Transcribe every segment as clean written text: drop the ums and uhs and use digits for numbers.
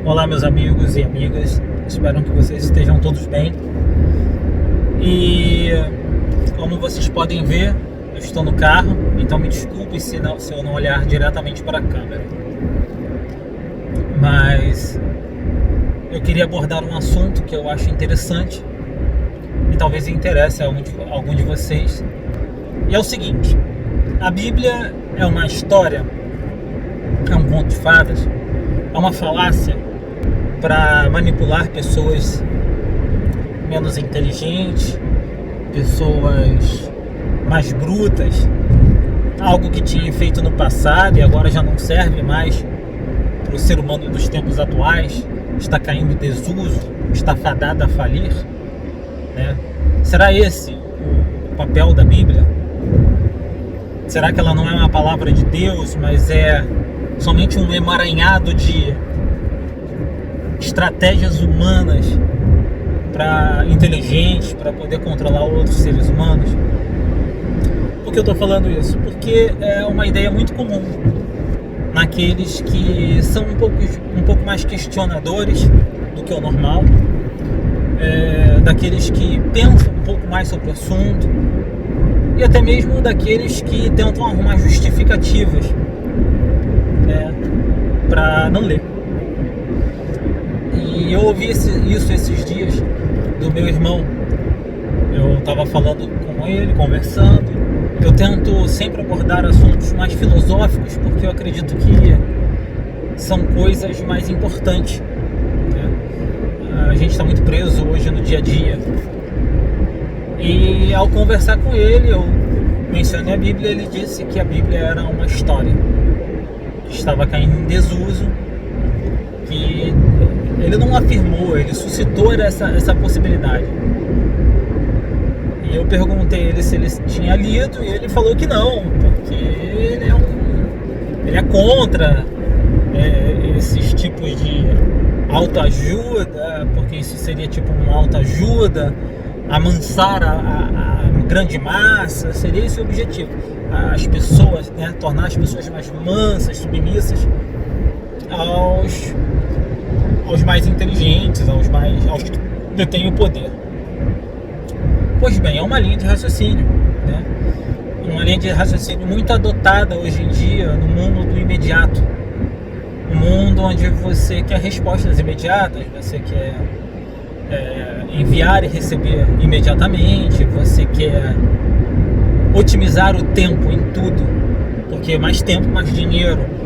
Olá, meus amigos e amigas, espero que vocês estejam todos bem. E como vocês podem ver, eu estou no carro, então me desculpe se eu não olhar diretamente para a câmera. Mas eu queria abordar um assunto que eu acho interessante e talvez interesse a algum de vocês. E é o seguinte: a Bíblia é uma história, é um conto de fadas, é uma falácia para manipular pessoas menos inteligentes, pessoas mais brutas, algo que tinha feito no passado e agora já não serve mais para o ser humano dos tempos atuais, está caindo em desuso, está fadada a falir, né? Será esse o papel da Bíblia? Será que ela não é uma palavra de Deus, mas é somente um emaranhado de estratégias humanas inteligentes para poder controlar outros seres humanos? Por que eu estou falando isso? Porque é uma ideia muito comum naqueles que são um pouco mais questionadores do que o normal, daqueles que pensam um pouco mais sobre o assunto e até mesmo daqueles que tentam arrumar justificativas, para não ler. E eu ouvi isso esses dias do meu irmão. Eu estava falando com ele, conversando. Eu tento sempre abordar assuntos mais filosóficos, porque eu acredito que são coisas mais importantes, né? A gente está muito preso hoje no dia a dia. E ao conversar com ele, eu mencionei a Bíblia. Ele disse que a Bíblia era uma história que estava caindo em desuso, que ele não afirmou, ele suscitou essa possibilidade. E eu perguntei a ele se ele tinha lido, e ele falou que não, porque ele é contra esses tipos de autoajuda, porque isso seria tipo uma autoajuda, amansar a grande massa, seria esse o objetivo. As pessoas, tornar as pessoas mais mansas, submissas aos mais inteligentes, aos que detêm o poder. Pois bem, é uma linha de raciocínio, né? Uma linha de raciocínio muito adotada hoje em dia no mundo do imediato, um mundo onde você quer respostas imediatas, você quer enviar e receber imediatamente, você quer otimizar o tempo em tudo, porque mais tempo, mais dinheiro.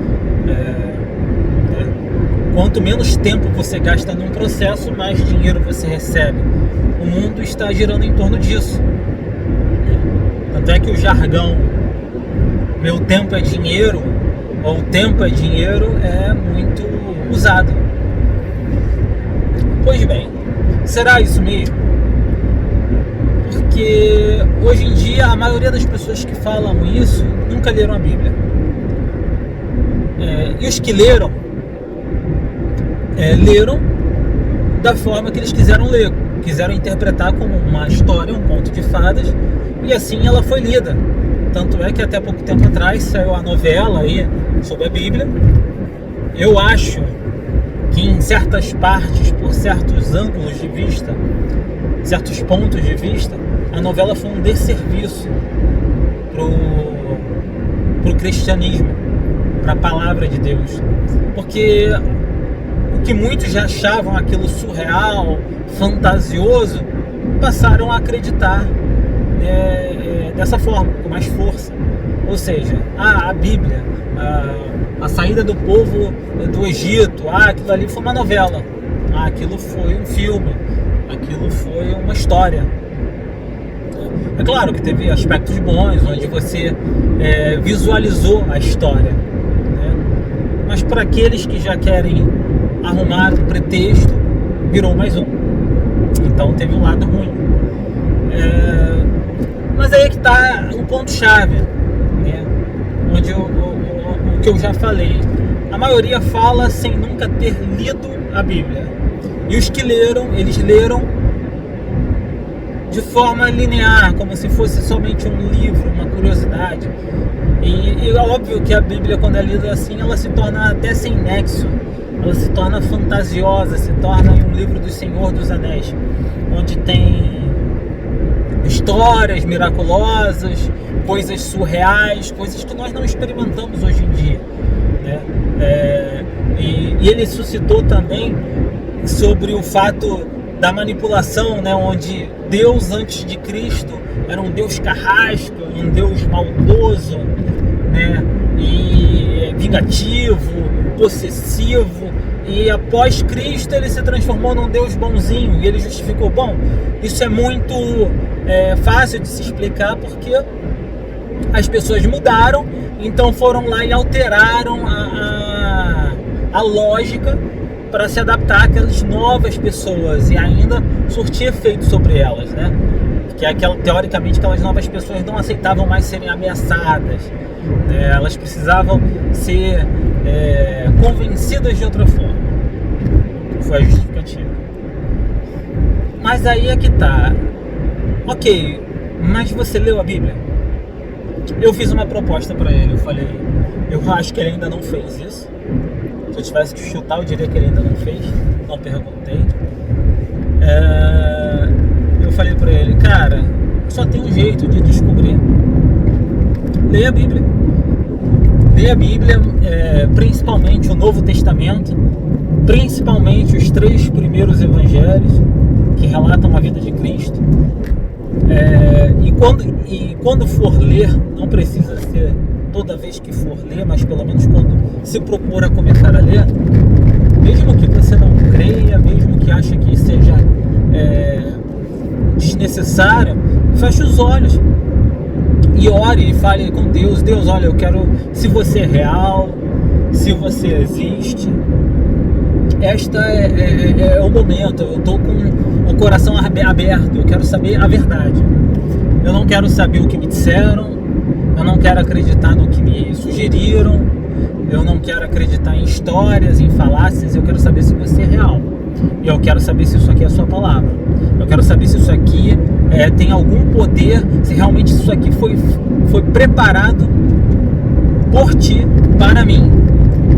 Quanto menos tempo você gasta num processo, mais dinheiro você recebe. O mundo está girando em torno disso. Tanto é que o jargão "meu tempo é dinheiro" ou "tempo é dinheiro" é muito usado. Pois bem, será isso mesmo? Porque hoje em dia a maioria das pessoas que falam isso nunca leram a Bíblia. E os que leram da forma que eles quiseram ler, quiseram interpretar como uma história, um conto de fadas, e assim ela foi lida. Tanto é que até pouco tempo atrás saiu a novela aí sobre a Bíblia. Eu acho que em certas partes, por certos ângulos de vista, certos pontos de vista, a novela foi um desserviço pro cristianismo, para a palavra de Deus, porque o que muitos já achavam aquilo surreal, fantasioso, passaram a acreditar dessa forma, com mais força. Ou seja, a Bíblia, a saída do povo do Egito, aquilo ali foi uma novela, aquilo foi um filme, aquilo foi uma história. É claro que teve aspectos bons, onde você visualizou a história, né? Mas para aqueles que já querem arrumar um pretexto, virou mais um. Então teve um lado ruim. Mas aí é que está o ponto-chave, né? Onde o que eu já falei. A maioria fala sem nunca ter lido a Bíblia. E os que leram, eles leram de forma linear, como se fosse somente um livro, uma curiosidade. E é óbvio que a Bíblia, quando é lida assim, ela se torna até sem nexo. ela se torna fantasiosa, se torna um livro do Senhor dos Anéis, onde tem histórias miraculosas, coisas surreais, coisas que nós não experimentamos hoje em dia, né? E ele suscitou também sobre o fato da manipulação, né? Onde Deus antes de Cristo era um Deus carrasco, um Deus maldoso, né? E vingativo, possessivo, e após Cristo ele se transformou num Deus bonzinho, e ele justificou, bom, isso é muito fácil de se explicar porque as pessoas mudaram, então foram lá e alteraram a lógica para se adaptar àquelas novas pessoas e ainda surtir efeito sobre elas, né? Que é teoricamente aquelas novas pessoas não aceitavam mais serem ameaçadas, né? Elas precisavam ser convencidas de outra forma. Foi a justificativa. Mas aí é que tá. Ok, mas você leu a Bíblia? Eu fiz uma proposta para ele. Eu falei, eu acho que ele ainda não fez isso. Se eu tivesse que chutar, eu diria que ele ainda não fez. Não perguntei. Eu falei para ele, cara, só tem um jeito de descobrir. Leia a Bíblia. Leia a Bíblia, principalmente o Novo Testamento, principalmente os 3 primeiros evangelhos que relatam a vida de Cristo. E quando for ler, não precisa ser toda vez que for ler, mas pelo menos quando se procura começar a ler, mesmo que você não creia, mesmo que ache que seja desnecessário, feche os olhos e ore e fale com Deus. Deus, olha, eu quero, se você é real, se você existe, esta é o momento. Eu estou com o coração aberto, eu quero saber a verdade. Eu não quero saber o que me disseram, eu não quero acreditar no que me sugeriram, eu não quero acreditar em histórias, em falácias. Eu quero saber se você é real, e eu quero saber se isso aqui é a sua palavra. Eu quero saber se isso aqui tem algum poder, se realmente isso aqui foi preparado por ti, para mim.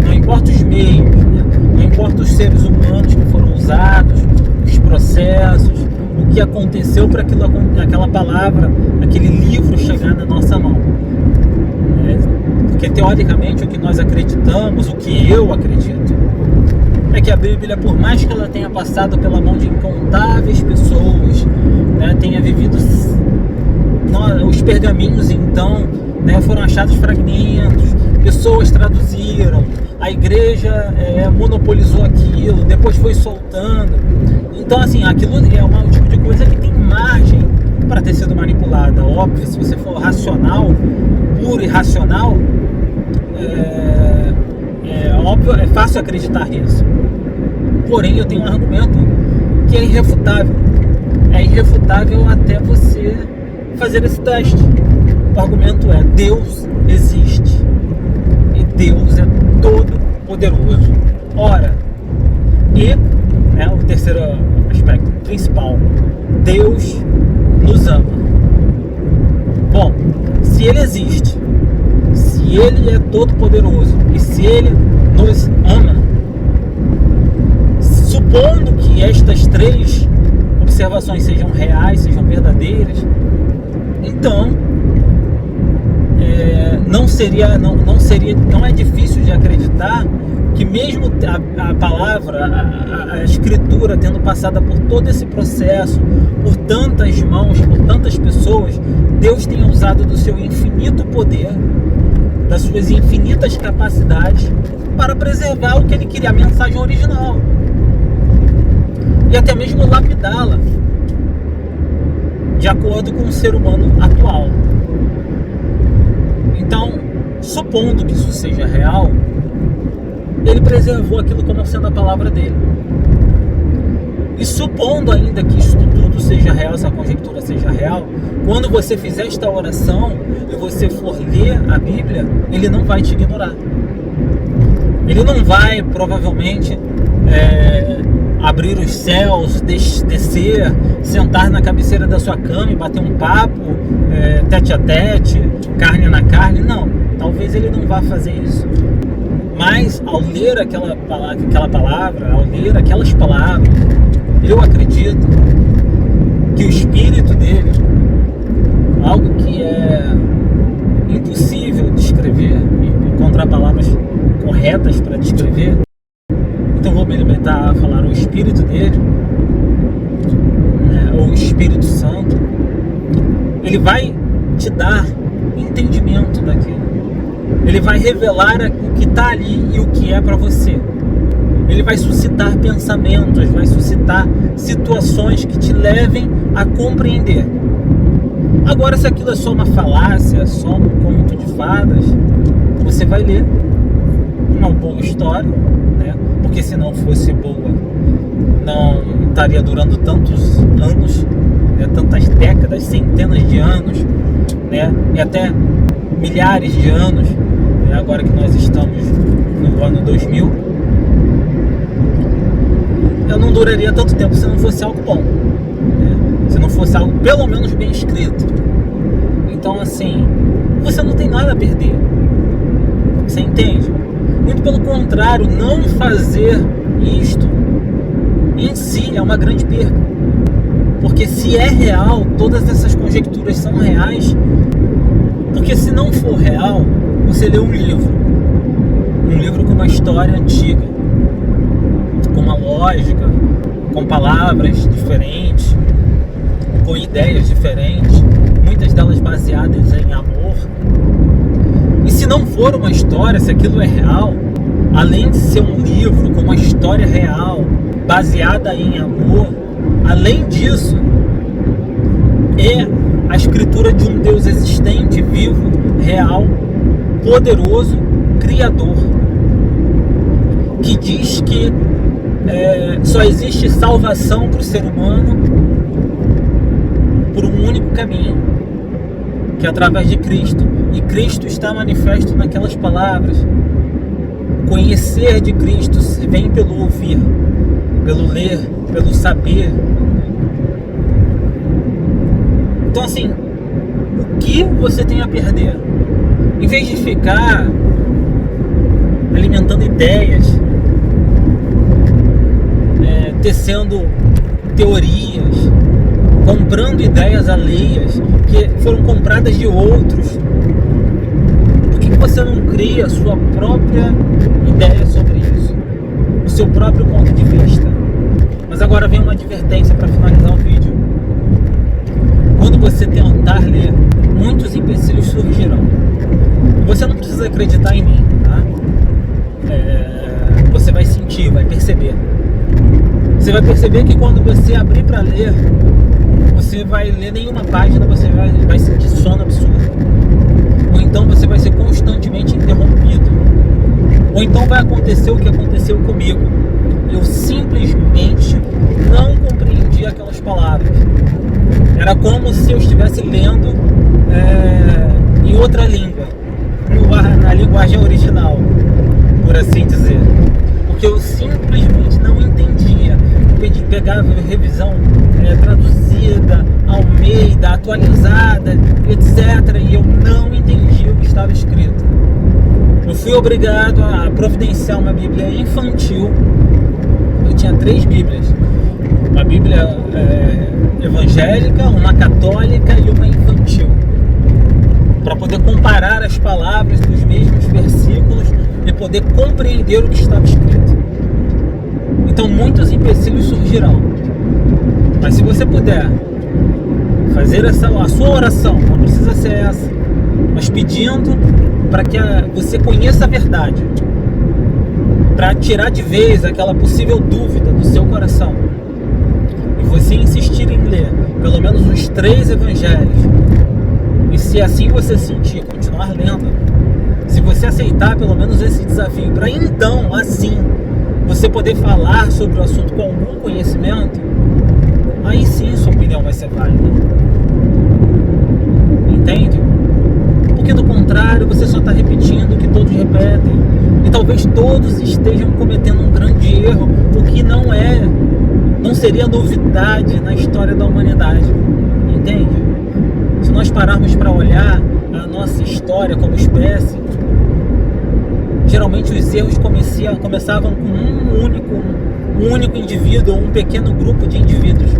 Não importa os meios, né? Não importa os seres humanos que foram usados, os processos, o que aconteceu para aquela palavra, aquele livro chegar na nossa mão. Porque teoricamente o que nós acreditamos, o que eu acredito, é que a Bíblia, por mais que ela tenha passado pela mão de incontáveis pessoas, né, tenha vivido os pergaminhos, então, né, foram achados fragmentos, pessoas traduziram, a igreja monopolizou aquilo, depois foi soltando. Então, assim, aquilo é um tipo de coisa que tem margem para ter sido manipulada. Óbvio, se você for racional, puro e racional, óbvio, é fácil acreditar nisso. Porém, eu tenho um argumento que é irrefutável. É irrefutável até você fazer esse teste. O argumento é: Deus existe. E Deus é todo poderoso. Ora, e o terceiro aspecto principal, Deus nos ama. Bom, se Ele existe, se Ele é todo poderoso e se Ele nos ama, supondo que estas 3 observações sejam reais, sejam verdadeiras, então não é difícil de acreditar que mesmo a palavra, a escritura tendo passado por todo esse processo, por tantas mãos, por tantas pessoas, Deus tenha usado do seu infinito poder, das suas infinitas capacidades, para preservar o que Ele queria, a mensagem original, e até mesmo lapidá-la de acordo com o ser humano atual. Então, supondo que isso seja real, Ele preservou aquilo como sendo a palavra dele. E supondo ainda que isso tudo seja real, essa conjectura seja real, quando você fizer esta oração e você for ler a Bíblia, Ele não vai te ignorar. Ele não vai, provavelmente, abrir os céus, descer, sentar na cabeceira da sua cama e bater um papo, tete a tete, carne na carne. Não, talvez Ele não vá fazer isso. Mas ao ler aquela palavra, ao ler aquelas palavras, eu acredito que o espírito dele, algo que é impossível descrever, encontrar palavras corretas para descrever, então vou me limitar a falar o espírito dele, né, ou o Espírito Santo, ele vai te dar entendimento daquilo. Ele vai revelar o que está ali e o que é para você. Ele vai suscitar pensamentos, vai suscitar situações que te levem a compreender. Agora, se aquilo é só uma falácia, só um conto de fadas, você vai ler uma boa história, né? Porque se não fosse boa, não estaria durando tantos anos, né? Tantas décadas, centenas de anos, né? E até milhares de anos, né? Agora que nós estamos no ano 2000, eu não duraria tanto tempo se não fosse algo bom, né? Se não fosse algo pelo menos bem escrito. Então, assim, você não tem nada a perder, você entende? Muito pelo contrário, não fazer isto em si é uma grande perca, porque se é real, todas essas conjecturas são reais. Porque se não for real, você lê um livro com uma história antiga, com uma lógica, com palavras diferentes, com ideias diferentes, muitas delas baseadas em amor. E se não for uma história, se aquilo é real, além de ser um livro com uma história real, baseada em amor, além disso, é a escritura de um Deus existente, vivo, real, poderoso, criador, que diz que só existe salvação para o ser humano por um único caminho, que é através de Cristo. E Cristo está manifesto naquelas palavras. Conhecer de Cristo se vem pelo ouvir, pelo ler, pelo saber. Então, assim, o que você tem a perder? Em vez de ficar alimentando ideias, tecendo teorias, comprando ideias alheias que foram compradas de outros, por que você não cria a sua própria ideia sobre isso? O seu próprio ponto de vista? Mas agora vem uma advertência para finalizar o vídeo. Quando você tentar ler, muitos empecilhos surgirão. Você não precisa acreditar em mim, tá? Você vai sentir, vai perceber. Você vai perceber que quando você abrir para ler, você vai ler nenhuma página, você vai sentir sono absurdo. Ou então você vai ser constantemente interrompido. Ou então vai acontecer o que aconteceu comigo. Eu simplesmente não compreendi aquelas palavras. Era como se eu estivesse lendo em outra língua, na linguagem original, por assim dizer. Porque eu simplesmente não entendia. Eu pegava revisão traduzida, Almeida, atualizada, etc. E eu não entendia o que estava escrito. Eu fui obrigado a providenciar uma Bíblia infantil. Eu tinha 3 Bíblias. Uma Bíblia evangélica, uma católica e uma infantil, para poder comparar as palavras dos mesmos versículos e poder compreender o que estava escrito. Então muitos empecilhos surgirão, mas se você puder fazer a sua oração, não precisa ser essa, mas pedindo para que você conheça a verdade, para tirar de vez aquela possível dúvida do seu coração, e você insistir em ler pelo menos os 3 evangelhos, e se assim você sentir, continuar lendo, se você aceitar pelo menos esse desafio, para então, assim, você poder falar sobre o assunto com algum conhecimento, aí sim sua opinião vai ser válida. Entende? Porque do contrário, você só está repetindo o que todos repetem. E talvez todos estejam cometendo um grande erro, o que não seria novidade na história da humanidade. Entende? Se nós pararmos para olhar a nossa história como espécie, Geralmente os erros começavam com um único indivíduo ou um pequeno grupo de indivíduos.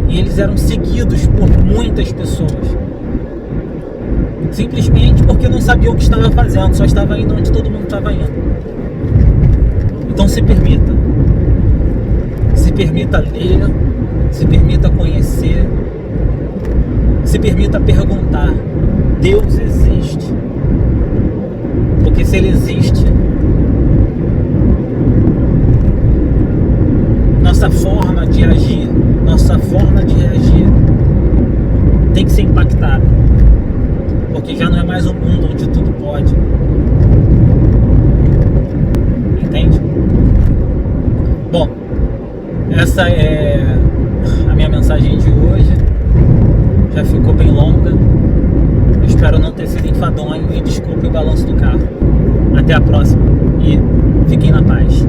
E eles eram seguidos por muitas pessoas. Simplesmente porque não sabia o que estava fazendo, só estava indo onde todo mundo estava indo. Então se permita. Se permita ler, se permita conhecer, se permita perguntar: Deus existe? Porque se Ele existe, nossa forma de agir, nossa forma de reagir tem que ser impactada. Porque já não é mais um mundo onde tudo pode. Entende? Bom, essa é a minha mensagem de hoje. Já ficou bem longa. Eu espero não ter sido enfadonho e desculpe o balanço do carro. Até a próxima e fiquem na paz.